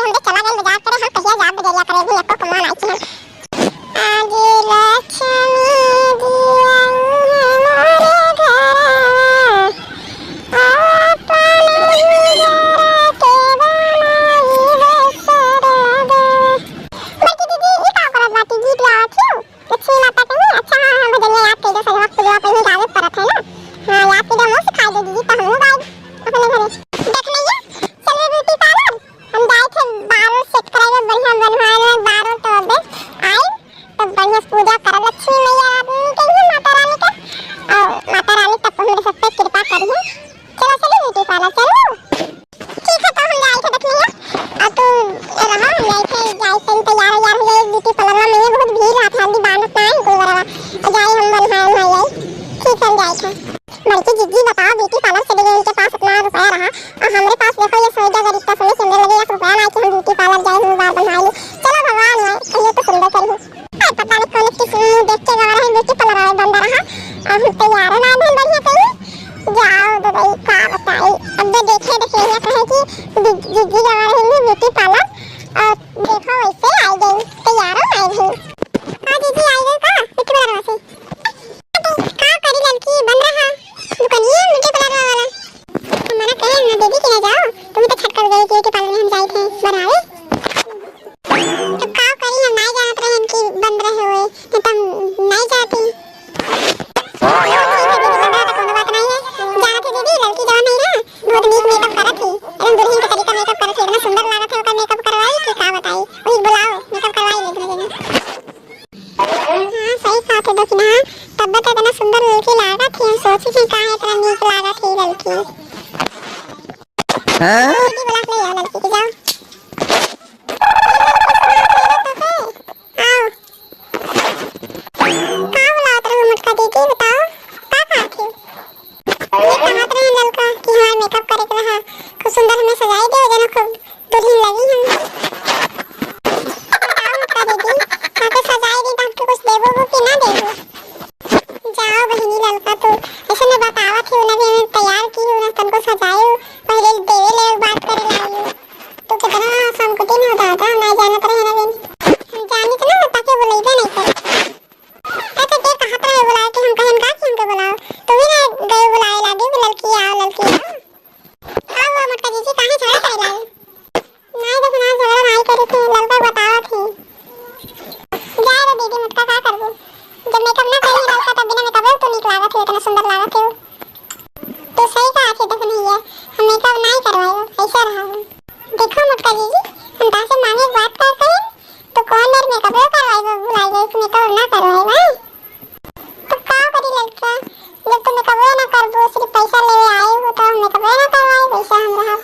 हम दे चला गए मजाक करे हम कहिया जा बजरिया करे भी एको कमान आई छी आज लक्ष्मी दिया हमारे घर बल्कि जिज्जी बताओ ब्यूटी पार्लर चले गए उनके पास इतना रुपया रहा और हमारे पास देखो ये सोचा अगर इतना समय से लगे 1 रुपया ना कि हम ब्यूटी पार्लर जाए हम बाल बनवा ले चलो भगवान है कहिए तो सुंदर करी पता नहीं कौन किस मुंह देख के गवा रहा ब्यूटी पार्लर वाले बंदा रहा और हम तैयार ना धन बढ़िया कहीं जाओ तो भाई का बताई अब देखे ये कहे कि जिज्जी गवा रही है ब्यूटी पार्लर और देखो वैसे आई गई तैयार हो आई गई हां जिज्जी आई गई का ब्यूटी पार्लर से का करी लड़की बन रहा दुकानिया ब्यूटी पार्लर वाला हमारा कहे ना दीदी के ना जाओ तुम तो छटकर गई ब्यूटी पार्लर में हम जाए थे बनावे तो का करी हम नहीं जानत रहे इनकी बन रहे हुए तो तुम नहीं जाती बहुत नीक मेकअप करत थी एकदम दुल्हन का तरीका मेकअप करत थी इतना सुंदर लागत है ओका मेकअप करवाई कि का बताई वही बुलाओ मेकअप करवाई ले धरे हां सही बात है दक्षिणा तब तो इतना सुंदर लड़की लागत थी हम सोची थी काहे इतना नीक लागत थी लड़की हां दीदी बुला ले यार लड़की के जाओ आओ का बुलाओ तेरे मुझका दीदी बताओ का खाती हो कहां रहे लड़का कि हमारा मेकअप करे के रहा खूब सुंदर हमें सजाई दे जना खूब दुल्हन लगी हम बताओ मत दीदी काके सजाई दी तब कुछ देबो वो कि ना देबो जाओ बहनी लड़का तो ऐसे में बतावा थी उन्हें भी तैयार की उन्हें तनको सजायो पहले देवे ले बात करे लायो तो कितना संकुटी में होता था ना जानत रहे ना हम जानी तो ना ताकि बुलाइबे नहीं करे ऐसे देख कहत रहे बुलाए कि हम कहन का कि हमके बुलाओ तो भी ना गए बुलाए लागे भी लड़की आओ आओ वो मटका दीदी काहे झगड़ा करे लागे नहीं देखो ना झगड़ा नहीं करे थे लड़का बतावा थी जा रे दीदी मटका का करबो जब मेकअप ना करी लड़का तब बिना मेकअप तो नीक लागत है इतना सुंदर लागत है तो सही कहा थी देखो नहीं है हम मेकअप नहीं करवाएगा ऐसा रहा देखो मटका दीदी हम तासे मांगे बात करते हैं तो कौन मेरे मेकअप करवाएगा बुलाएगा मेकअप ना करवाएगा तो का करी लड़का जब तुम मेकअप ना करबो सिर्फ पैसा लेवे आए हो तो हम मेकअप ना करवाए पैसा हम रहा